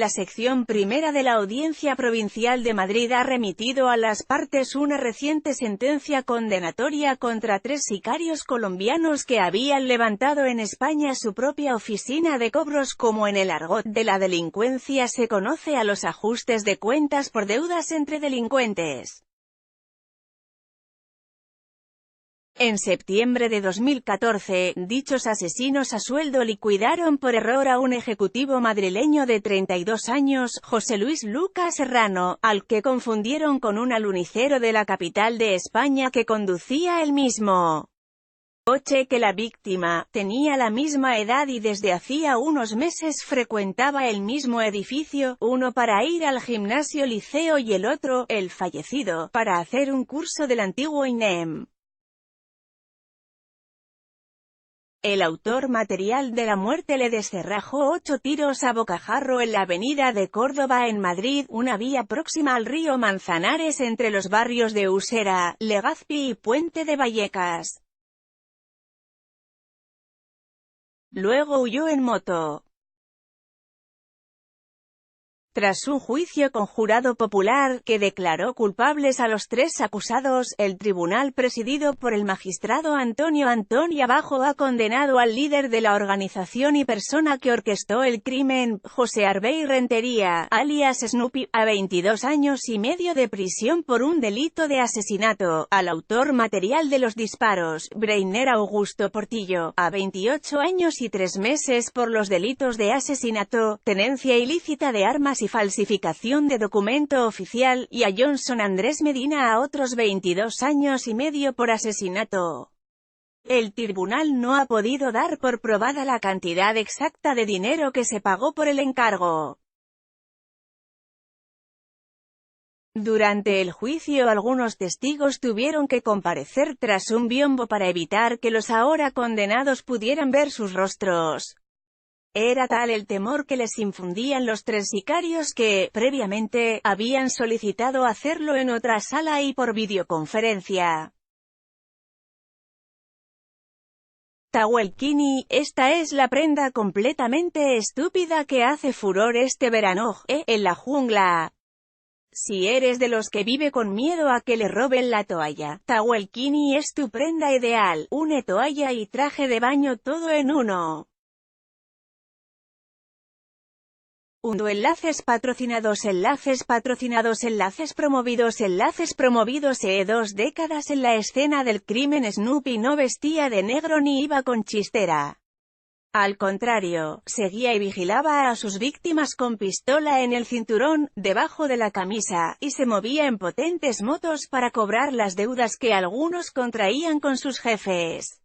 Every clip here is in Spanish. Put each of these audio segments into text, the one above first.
la sección primera de la Audiencia Provincial de Madrid ha remitido a las partes una reciente sentencia condenatoria contra 3 sicarios colombianos que habían levantado en España su propia oficina de cobros, como en el argot de la delincuencia se conoce a los ajustes de cuentas por deudas entre delincuentes. En septiembre de 2014, dichos asesinos a sueldo liquidaron por error a un ejecutivo madrileño de 32 años, José Luis Lucas Serrano, al que confundieron con un alunicero de la capital de España que conducía el mismo coche que la víctima, tenía la misma edad y desde hacía unos meses frecuentaba el mismo edificio, uno para ir al gimnasio Liceo y el otro, el fallecido, para hacer un curso del antiguo INEM. El autor material de la muerte le descerrajó 8 tiros a bocajarro en la avenida de Córdoba en Madrid, una vía próxima al río Manzanares entre los barrios de Usera, Legazpi y Puente de Vallecas. Luego huyó en moto. Tras un juicio con jurado popular, que declaró culpables a los 3 acusados, el tribunal presidido por el magistrado Antonio Abajo ha condenado al líder de la organización y persona que orquestó el crimen, José Arbey Rentería, alias Snoopy, a 22 años y medio de prisión por un delito de asesinato, al autor material de los disparos, Breiner Augusto Portillo, a 28 años y 3 meses por los delitos de asesinato, tenencia ilícita de armas y falsificación de documento oficial, y a Johnson Andrés Medina a otros 22 años y medio por asesinato. El tribunal no ha podido dar por probada la cantidad exacta de dinero que se pagó por el encargo. Durante el juicio algunos testigos tuvieron que comparecer tras un biombo para evitar que los ahora condenados pudieran ver sus rostros. Era tal el temor que les infundían los 3 sicarios que, previamente, habían solicitado hacerlo en otra sala y por videoconferencia. Tawelkini, esta es la prenda completamente estúpida que hace furor este verano, en la jungla. Si eres de los que vive con miedo a que le roben la toalla, Tawelkini es tu prenda ideal, une toalla y traje de baño todo en uno. Enlaces patrocinados, enlaces patrocinados, enlaces promovidos, 2 décadas en la escena del crimen. Snoopy no vestía de negro ni iba con chistera. Al contrario, seguía y vigilaba a sus víctimas con pistola en el cinturón, debajo de la camisa, y se movía en potentes motos para cobrar las deudas que algunos contraían con sus jefes.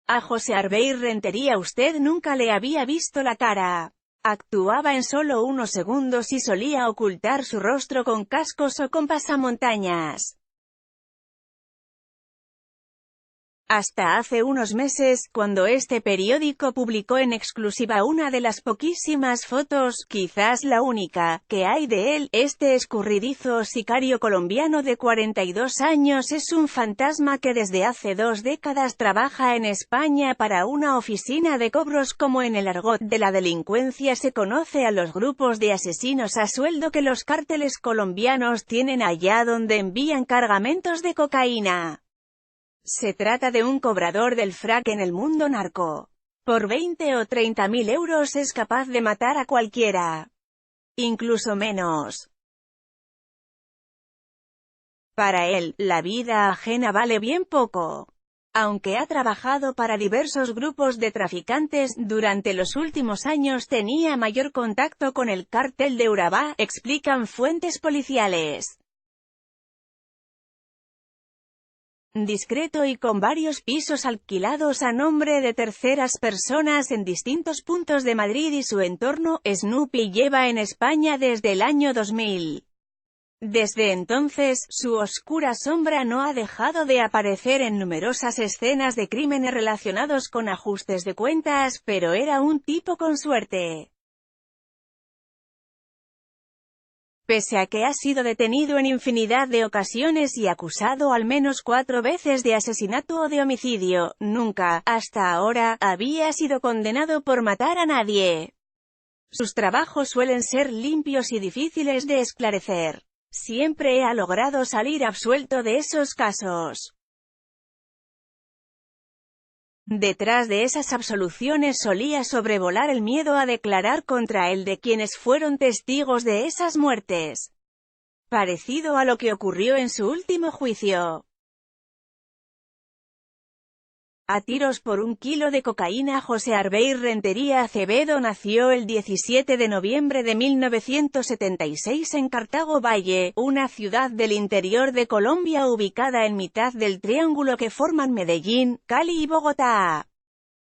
A José Arbey Rentería usted nunca le había visto la cara. Actuaba en solo unos segundos y solía ocultar su rostro con cascos o con pasamontañas. Hasta hace unos meses, cuando este periódico publicó en exclusiva una de las poquísimas fotos, quizás la única, que hay de él, este escurridizo sicario colombiano de 42 años es un fantasma que desde hace 2 décadas trabaja en España para una oficina de cobros, como en el argot de la delincuencia se conoce a los grupos de asesinos a sueldo que los cárteles colombianos tienen allá donde envían cargamentos de cocaína. Se trata de un cobrador del frac en el mundo narco. Por 20 o 30 mil euros es capaz de matar a cualquiera. Incluso menos. Para él, la vida ajena vale bien poco. Aunque ha trabajado para diversos grupos de traficantes, durante los últimos años tenía mayor contacto con el cártel de Urabá, explican fuentes policiales. Discreto y con varios pisos alquilados a nombre de terceras personas en distintos puntos de Madrid y su entorno, Snoopy lleva en España desde el año 2000. Desde entonces, su oscura sombra no ha dejado de aparecer en numerosas escenas de crímenes relacionados con ajustes de cuentas, pero era un tipo con suerte. Pese a que ha sido detenido en infinidad de ocasiones y acusado al menos 4 veces de asesinato o de homicidio, nunca, hasta ahora, había sido condenado por matar a nadie. Sus trabajos suelen ser limpios y difíciles de esclarecer. Siempre ha logrado salir absuelto de esos casos. Detrás de esas absoluciones solía sobrevolar el miedo a declarar contra él de quienes fueron testigos de esas muertes. Parecido a lo que ocurrió en su último juicio. A tiros por 1 kilo de cocaína. José Arbey Rentería Acevedo nació el 17 de noviembre de 1976 en Cartago Valle, una ciudad del interior de Colombia ubicada en mitad del triángulo que forman Medellín, Cali y Bogotá.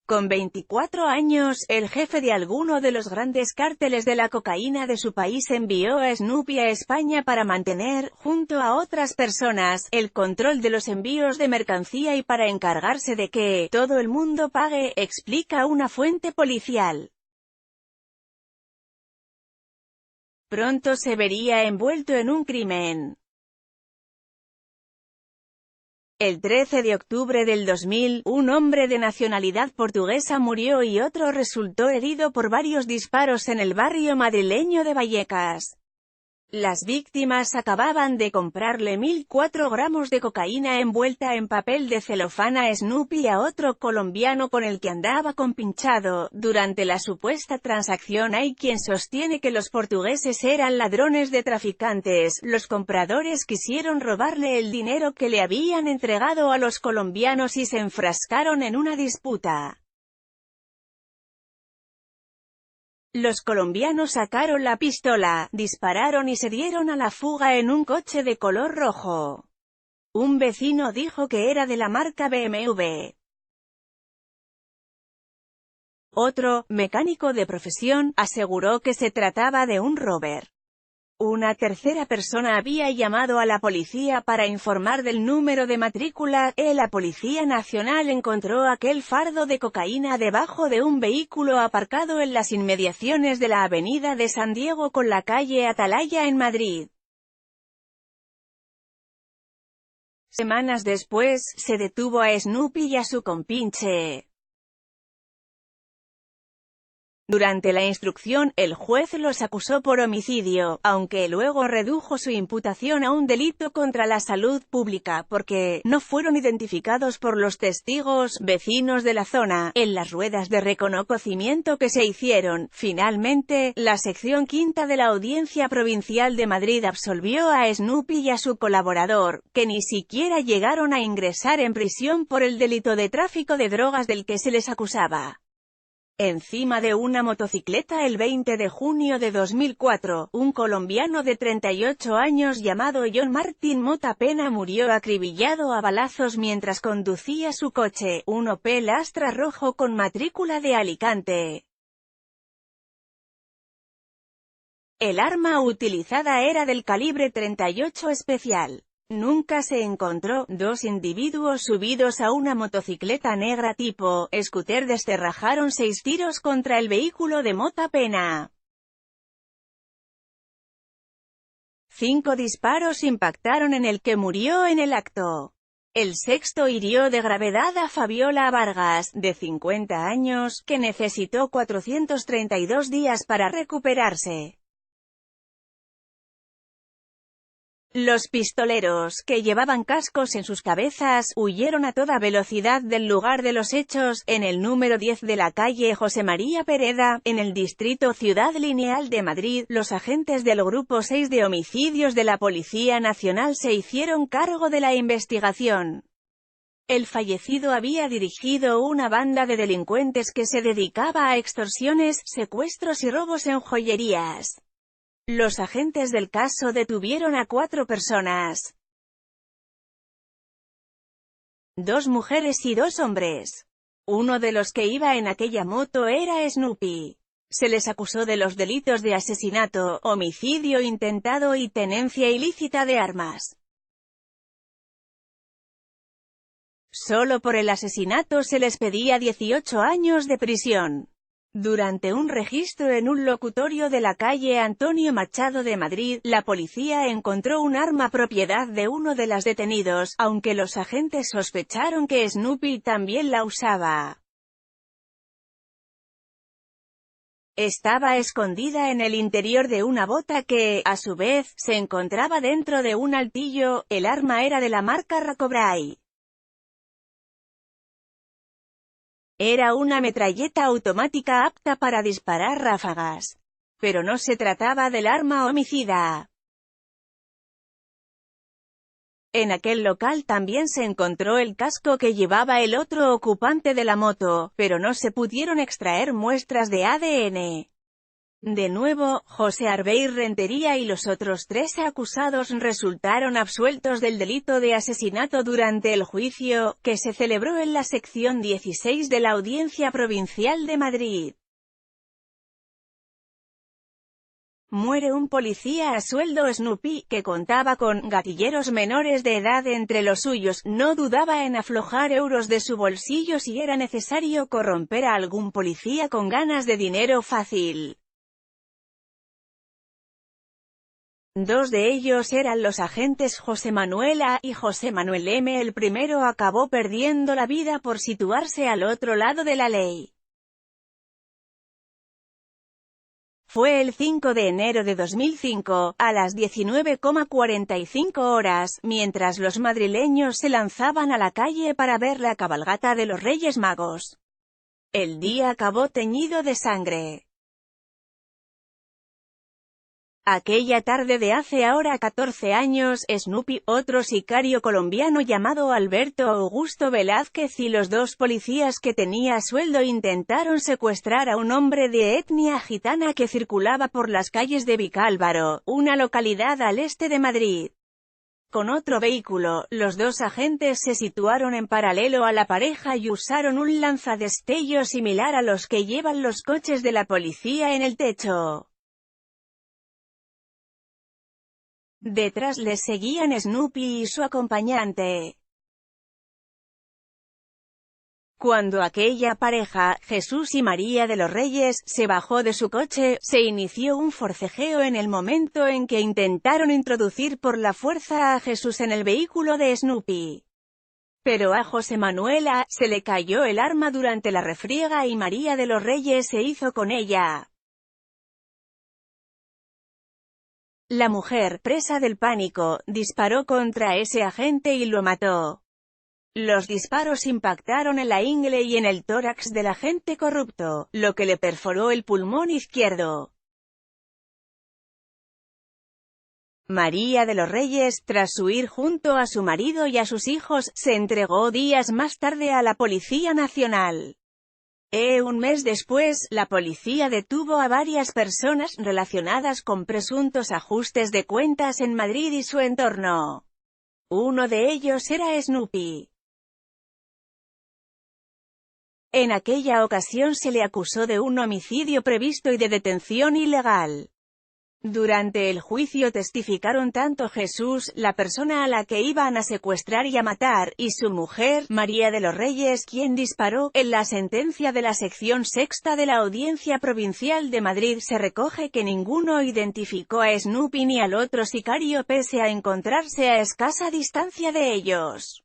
Con 24 años, el jefe de alguno de los grandes cárteles de la cocaína de su país envió a Snoopy a España para mantener, junto a otras personas, el control de los envíos de mercancía y para encargarse de que todo el mundo pague, explica una fuente policial. Pronto se vería envuelto en un crimen. El 13 de octubre del 2000, un hombre de nacionalidad portuguesa murió y otro resultó herido por varios disparos en el barrio madrileño de Vallecas. Las víctimas acababan de comprarle 1.004 gramos de cocaína envuelta en papel de celofán a Snoopy y a otro colombiano con el que andaba compinchado. Durante la supuesta transacción hay quien sostiene que los portugueses eran ladrones de traficantes. Los compradores quisieron robarle el dinero que le habían entregado a los colombianos y se enfrascaron en una disputa. Los colombianos sacaron la pistola, dispararon y se dieron a la fuga en un coche de color rojo. Un vecino dijo que era de la marca BMW. Otro, mecánico de profesión, aseguró que se trataba de un rover. Una tercera persona había llamado a la policía para informar del número de matrícula. La Policía Nacional encontró aquel fardo de cocaína debajo de un vehículo aparcado en las inmediaciones de la avenida de San Diego con la calle Atalaya en Madrid. Semanas después, se detuvo a Snoopy y a su compinche. Durante la instrucción, el juez los acusó por homicidio, aunque luego redujo su imputación a un delito contra la salud pública porque no fueron identificados por los testigos, vecinos de la zona, en las ruedas de reconocimiento que se hicieron. Finalmente, la sección quinta de la Audiencia Provincial de Madrid absolvió a Snoopy y a su colaborador, que ni siquiera llegaron a ingresar en prisión por el delito de tráfico de drogas del que se les acusaba. Encima de una motocicleta. El 20 de junio de 2004, un colombiano de 38 años llamado John Martín Mota Pena murió acribillado a balazos mientras conducía su coche, un Opel Astra rojo con matrícula de Alicante. El arma utilizada era del calibre 38 especial. Nunca se encontró. 2 individuos subidos a una motocicleta negra tipo scooter descerrajaron 6 tiros contra el vehículo de Mota Pena. 5 disparos impactaron en el que murió en el acto. El sexto hirió de gravedad a Fabiola Vargas, de 50 años, que necesitó 432 días para recuperarse. Los pistoleros, que llevaban cascos en sus cabezas, huyeron a toda velocidad del lugar de los hechos, en el número 10 de la calle José María Pereda, en el distrito Ciudad Lineal de Madrid. Los agentes del Grupo 6 de Homicidios de la Policía Nacional se hicieron cargo de la investigación. El fallecido había dirigido una banda de delincuentes que se dedicaba a extorsiones, secuestros y robos en joyerías. Los agentes del caso detuvieron a 4 personas. 2 mujeres y 2 hombres. Uno de los que iba en aquella moto era Snoopy. Se les acusó de los delitos de asesinato, homicidio intentado y tenencia ilícita de armas. Solo por el asesinato se les pedía 18 años de prisión. Durante un registro en un locutorio de la calle Antonio Machado de Madrid, la policía encontró un arma propiedad de uno de los detenidos, aunque los agentes sospecharon que Snoopy también la usaba. Estaba escondida en el interior de una bota que, a su vez, se encontraba dentro de un altillo. El arma era de la marca Racobray. Era una metralleta automática apta para disparar ráfagas. Pero no se trataba del arma homicida. En aquel local también se encontró el casco que llevaba el otro ocupante de la moto, pero no se pudieron extraer muestras de ADN. De nuevo, José Arbey Rentería y los otros 3 acusados resultaron absueltos del delito de asesinato durante el juicio, que se celebró en la sección 16 de la Audiencia Provincial de Madrid. Muere un policía a sueldo. Snoopy, que contaba con gatilleros menores de edad entre los suyos, no dudaba en aflojar euros de su bolsillo si era necesario corromper a algún policía con ganas de dinero fácil. 2 de ellos eran los agentes José Manuel A. y José Manuel M. El primero acabó perdiendo la vida por situarse al otro lado de la ley. Fue el 5 de enero de 2005, a las 19:45 horas, mientras los madrileños se lanzaban a la calle para ver la cabalgata de los Reyes Magos. El día acabó teñido de sangre. Aquella tarde de hace ahora 14 años, Snoopy, otro sicario colombiano llamado Alberto Augusto Velázquez y los 2 policías que tenía a sueldo intentaron secuestrar a un hombre de etnia gitana que circulaba por las calles de Vicálvaro, una localidad al este de Madrid. Con otro vehículo, los 2 agentes se situaron en paralelo a la pareja y usaron un lanzadestello similar a los que llevan los coches de la policía en el techo. Detrás les seguían Snoopy y su acompañante. Cuando aquella pareja, Jesús y María de los Reyes, se bajó de su coche, se inició un forcejeo en el momento en que intentaron introducir por la fuerza a Jesús en el vehículo de Snoopy. Pero a José Manuel A. se le cayó el arma durante la refriega y María de los Reyes se hizo con ella. La mujer, presa del pánico, disparó contra ese agente y lo mató. Los disparos impactaron en la ingle y en el tórax del agente corrupto, lo que le perforó el pulmón izquierdo. María de los Reyes, tras huir junto a su marido y a sus hijos, se entregó días más tarde a la Policía Nacional. Un mes después, la policía detuvo a varias personas relacionadas con presuntos ajustes de cuentas en Madrid y su entorno. Uno de ellos era Snoopy. En aquella ocasión se le acusó de un homicidio previsto y de detención ilegal. Durante el juicio testificaron tanto Jesús, la persona a la que iban a secuestrar y a matar, y su mujer, María de los Reyes, quien disparó. En la sentencia de la sección sexta de la Audiencia Provincial de Madrid se recoge que ninguno identificó a Snoopy ni al otro sicario pese a encontrarse a escasa distancia de ellos.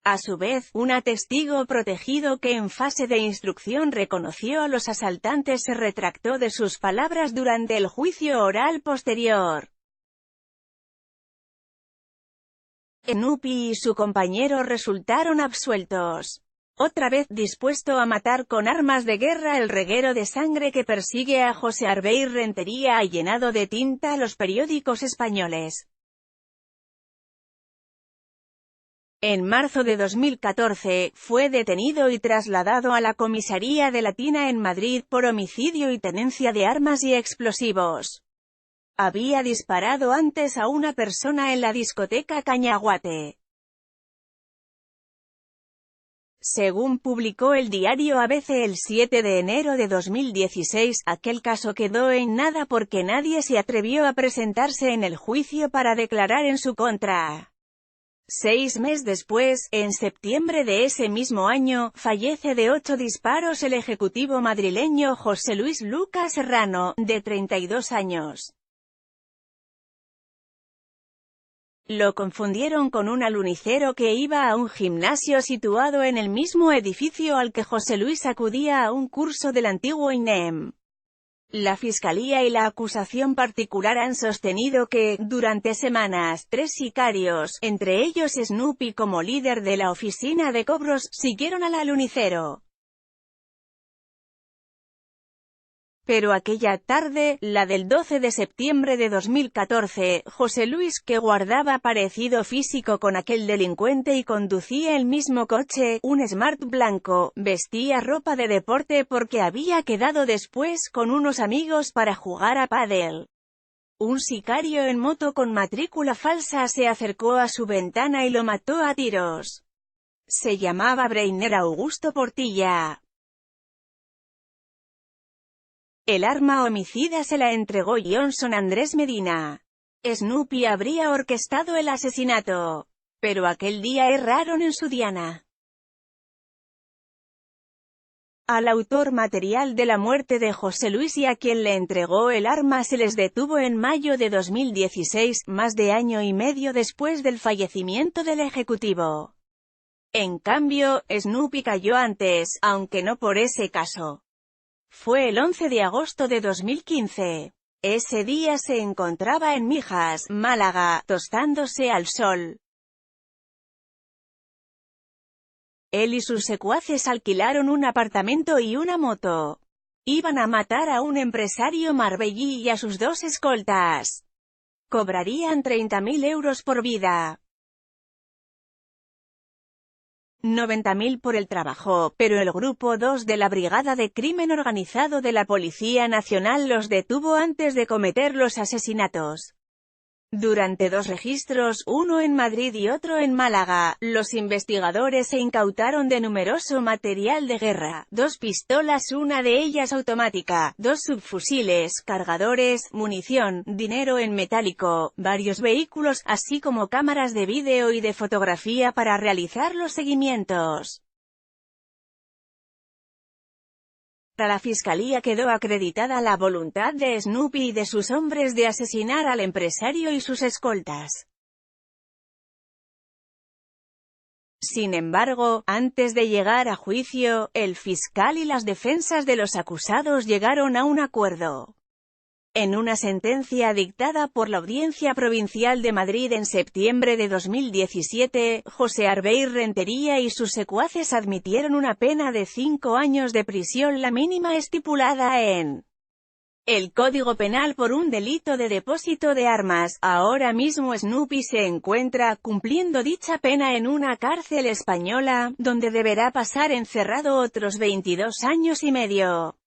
A su vez, un testigo protegido que en fase de instrucción reconoció a los asaltantes se retractó de sus palabras durante el juicio oral posterior. Snoopy y su compañero resultaron absueltos. Otra vez dispuesto a matar con armas de guerra, el reguero de sangre que persigue a José Arbey Rentería ha llenado de tinta los periódicos españoles. En marzo de 2014, fue detenido y trasladado a la comisaría de Latina en Madrid por homicidio y tenencia de armas y explosivos. Había disparado antes a una persona en la discoteca Cañaguate. Según publicó el diario ABC el 7 de enero de 2016, aquel caso quedó en nada porque nadie se atrevió a presentarse en el juicio para declarar en su contra. 6 meses después, en septiembre de ese mismo año, fallece de 8 disparos el ejecutivo madrileño José Luis Lucas Serrano, de 32 años. Lo confundieron con un alunizzero que iba a un gimnasio situado en el mismo edificio al que José Luis acudía a un curso del antiguo INEM. La Fiscalía y la acusación particular han sostenido que, durante semanas, 3 sicarios, entre ellos Snoopy como líder de la oficina de cobros, siguieron al alunizzero. Pero aquella tarde, la del 12 de septiembre de 2014, José Luis, que guardaba parecido físico con aquel delincuente y conducía el mismo coche, un Smart blanco, vestía ropa de deporte porque había quedado después con unos amigos para jugar a pádel. Un sicario en moto con matrícula falsa se acercó a su ventana y lo mató a tiros. Se llamaba Breiner Augusto Portilla. El arma homicida se la entregó Johnson Andrés Medina. Snoopy habría orquestado el asesinato. Pero aquel día erraron en su diana. Al autor material de la muerte de José Luis y a quien le entregó el arma se les detuvo en mayo de 2016, más de año y medio después del fallecimiento del ejecutivo. En cambio, Snoopy cayó antes, aunque no por ese caso. Fue el 11 de agosto de 2015. Ese día se encontraba en Mijas, Málaga, tostándose al sol. Él y sus secuaces alquilaron un apartamento y una moto. Iban a matar a un empresario marbellí y a sus 2 escoltas. Cobrarían 30.000 euros por vida. 90.000 por el trabajo, pero el Grupo 2 de la Brigada de Crimen Organizado de la Policía Nacional los detuvo antes de cometer los asesinatos. Durante 2 registros, uno en Madrid y otro en Málaga, los investigadores se incautaron de numeroso material de guerra, 2 pistolas, una de ellas automática, 2 subfusiles, cargadores, munición, dinero en metálico, varios vehículos, así como cámaras de vídeo y de fotografía para realizar los seguimientos. Para la Fiscalía quedó acreditada la voluntad de Snoopy y de sus hombres de asesinar al empresario y sus escoltas. Sin embargo, antes de llegar a juicio, el fiscal y las defensas de los acusados llegaron a un acuerdo. En una sentencia dictada por la Audiencia Provincial de Madrid en septiembre de 2017, José Arbeir Rentería y sus secuaces admitieron una pena de 5 años de prisión, la mínima estipulada en el Código Penal por un delito de depósito de armas. Ahora mismo Snoopy se encuentra cumpliendo dicha pena en una cárcel española, donde deberá pasar encerrado otros 22 años y medio.